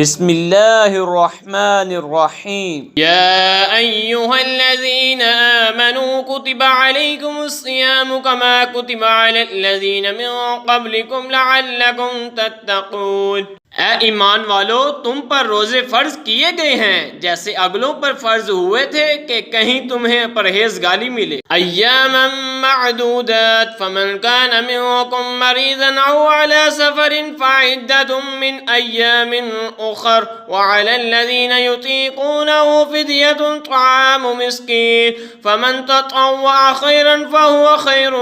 بسم اللہ الرحمن الرحیم يا أيها الذين آمنوا كتب عليكم الصيام كما كتب على الذين من قبلكم لعلكم تتقون۔ اے ایمان والو، تم پر روزے فرض کیے گئے ہیں جیسے اگلوں پر فرض ہوئے تھے کہ کہیں تمہیں پرہیزگاری ملے۔ ایاما معدودات فمن كان منكم مريضا او على سفر فعدة من ايام اخر وعلى الذين يطيقونه فدية طعام مسكين فمن تطوع خيرا فهو خير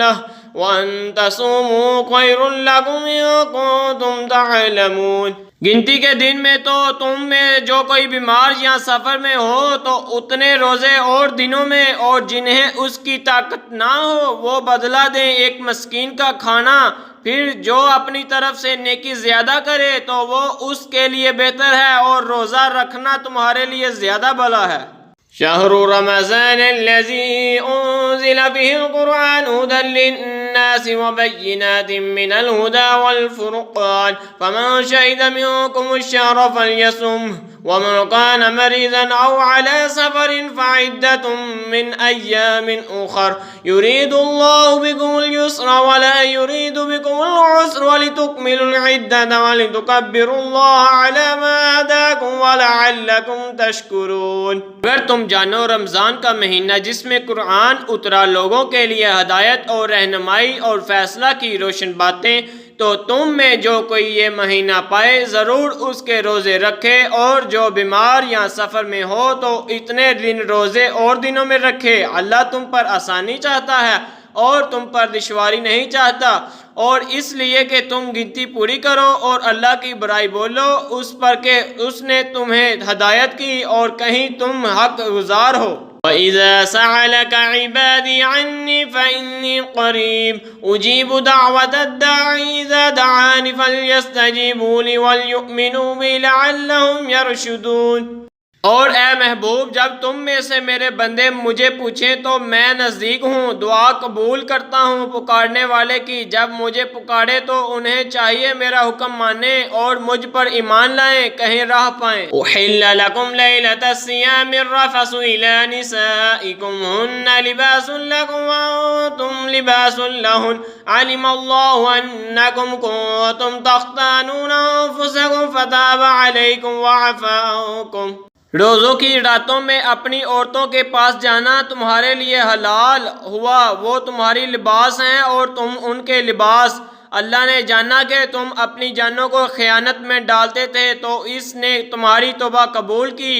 له وَأَن تَصُومُوا خَيْرٌ لَكُمْ إِن كُنتُمْ تَعْلَمُونَ۔ گنتی کے دن میں تو تم میں جو کوئی بیمار یا سفر میں ہو تو اتنے روزے اور دنوں میں، اور جنہیں اس کی طاقت نہ ہو وہ بدلہ دیں ایک مسکین کا کھانا۔ پھر جو اپنی طرف سے نیکی زیادہ کرے تو وہ اس کے لیے بہتر ہے، اور روزہ رکھنا تمہارے لیے زیادہ بھلا ہے۔ شہر رمضان الذي أنزل فيه القرآن هدى للناس وبينات من الهدى والفرقان فمن شهد منكم الشهر فليصمه ومن كان مريضا أو على سفر فعدة من أيام أخر يريد الله بكم اليسر ولا يريد بكم العسر ولتكملوا العدة ولتكبروا الله على ما هداكم ولعلكم تشكرون۔ اگر تم جانو رمضان کا مہینہ جس میں قرآن اترا لوگوں کے لیے ہدایت اور رہنمائی اور فیصلہ کی روشن باتیں، تو تم میں جو کوئی یہ مہینہ پائے ضرور اس کے روزے رکھے، اور جو بیمار یا سفر میں ہو تو اتنے دن روزے اور دنوں میں رکھے۔ اللہ تم پر آسانی چاہتا ہے اور تم پر دشواری نہیں چاہتا، اور اس لیے کہ تم گنتی پوری کرو اور اللہ کی برائی بولو اس پر کہ اس نے تمہیں ہدایت کی اور کہیں تم حق گزار ہو۔ وَإِذَا سَأَلَكَ عِبَادِي عَنِّي فَإِنِّي قَرِيبٌ أُجِيبُ دَعْوَةَ الدَّاعِ إِذَا دَعَانِ فَلْيَسْتَجِيبُوا لِي وَلْيُؤْمِنُوا بِي لَعَلَّهُمْ يَرْشُدُونَ۔ اور اے محبوب، جب تم میں سے میرے بندے مجھے پوچھیں تو میں نزدیک ہوں، دعا قبول کرتا ہوں پکارنے والے کی۔ جب مجھے پکارے تو انہیں چاہیے میرا حکم مانیں اور مجھ پر ایمان لائیں، کہیں راہ پائیں۔ أُحِلَّ لَكُمْ لَيْلَةَ الصِّيَامِ الرَّفَثُ إِلَىٰ نِسَائِكُمْ هُنَّ لِبَاسٌ لَكُمْ وَأَنتُمْ لِبَاسٌ لَهُنَّ عَلِمَ اللَّهُ أَنَّكُمْ كُنتُمْ تَخْتَانُونَ أَنفُسَكُمْ فَتَابَ عَلَيْكُمْ وَعَفَا عَنكُمْ۔ روزوں کی راتوں میں اپنی عورتوں کے پاس جانا تمہارے لیے حلال ہوا، وہ تمہاری لباس ہیں اور تم ان کے لباس۔ اللہ نے جانا کہ تم اپنی جانوں کو خیانت میں ڈالتے تھے تو اس نے تمہاری توبہ قبول کی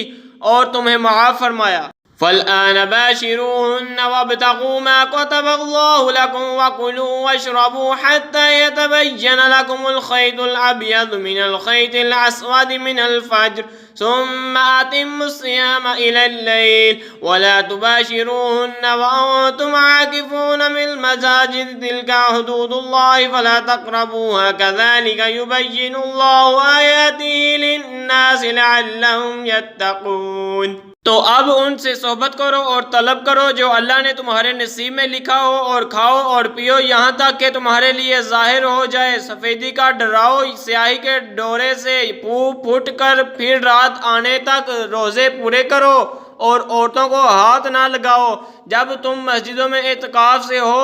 اور تمہیں معاف فرمایا۔ فَالْآنَ بَاشِرُوهُنَّ وَابْتَغُوا مَا كَتَبَ اللَّهُ لَكُمْ وَكُلُوا وَاشْرَبُوا حَتَّى يَتَبَيَّنَ لَكُمُ الْخَيْطُ الْأَبْيَضُ مِنَ الْخَيْطِ الْأَسْوَدِ مِنَ الْفَجْرِ ثُمَّ أَتِمُّوا الصِّيَامَ إِلَى اللَّيْلِ وَلَا تُبَاشِرُوهُنَّ وَأَنتُمْ عَاكِفُونَ فِي الْمَسَاجِدِ تِلْكَ حُدُودُ اللَّهِ فَلَا تَقْرَبُوهَا كَذَلِكَ يُبَيِّنُ اللَّهُ آيَاتِهِ لِلنَّاسِ لَعَلَّهُمْ يَتَّقُونَ۔ تو اب ان سے صحبت کرو اور طلب کرو جو اللہ نے تمہارے نصیب میں لکھا ہو، اور کھاؤ اور پیو یہاں تک کہ تمہارے لیے ظاہر ہو جائے سفیدی کا ڈراؤ سیاہی کے ڈورے سے پھوٹ کر، پھر رات آنے تک روزے پورے کرو اور عورتوں کو ہاتھ نہ لگاؤ جب تم مسجدوں میں اعتکاف سے ہو۔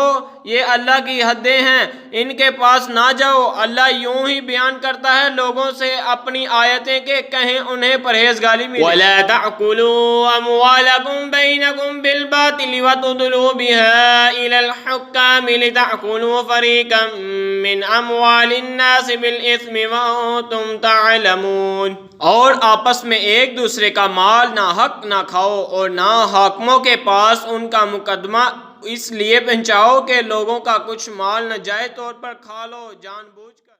یہ اللہ کی حدیں ہیں، ان کے پاس نہ جاؤ۔ اللہ یوں ہی بیان کرتا ہے لوگوں سے اپنی آیتیں کہ کہیں انہیں پرہیزگاری ملے۔ وَلَا تَأْكُلُوا أَمْوَالَكُمْ بَيْنَكُمْ بِالْبَاطِلِ وَتُدْلُوا بِهَا إِلَى الْحُكَّامِ لِتَأْكُلُوا فَرِيقًا مِّنْ أَمْوَالِ النَّاسِ بِالْإِثْمِ وَأَنتُمْ تَعْلَمُونَ۔ اور آپس میں ایک دوسرے کا مال ناحق نہ کھاؤ، اور نہ حاکموں کے پاس ان کا مقدمہ اس لیے پہنچاؤ کہ لوگوں کا کچھ مال ناجائز طور پر کھا لو جان بوجھ کر۔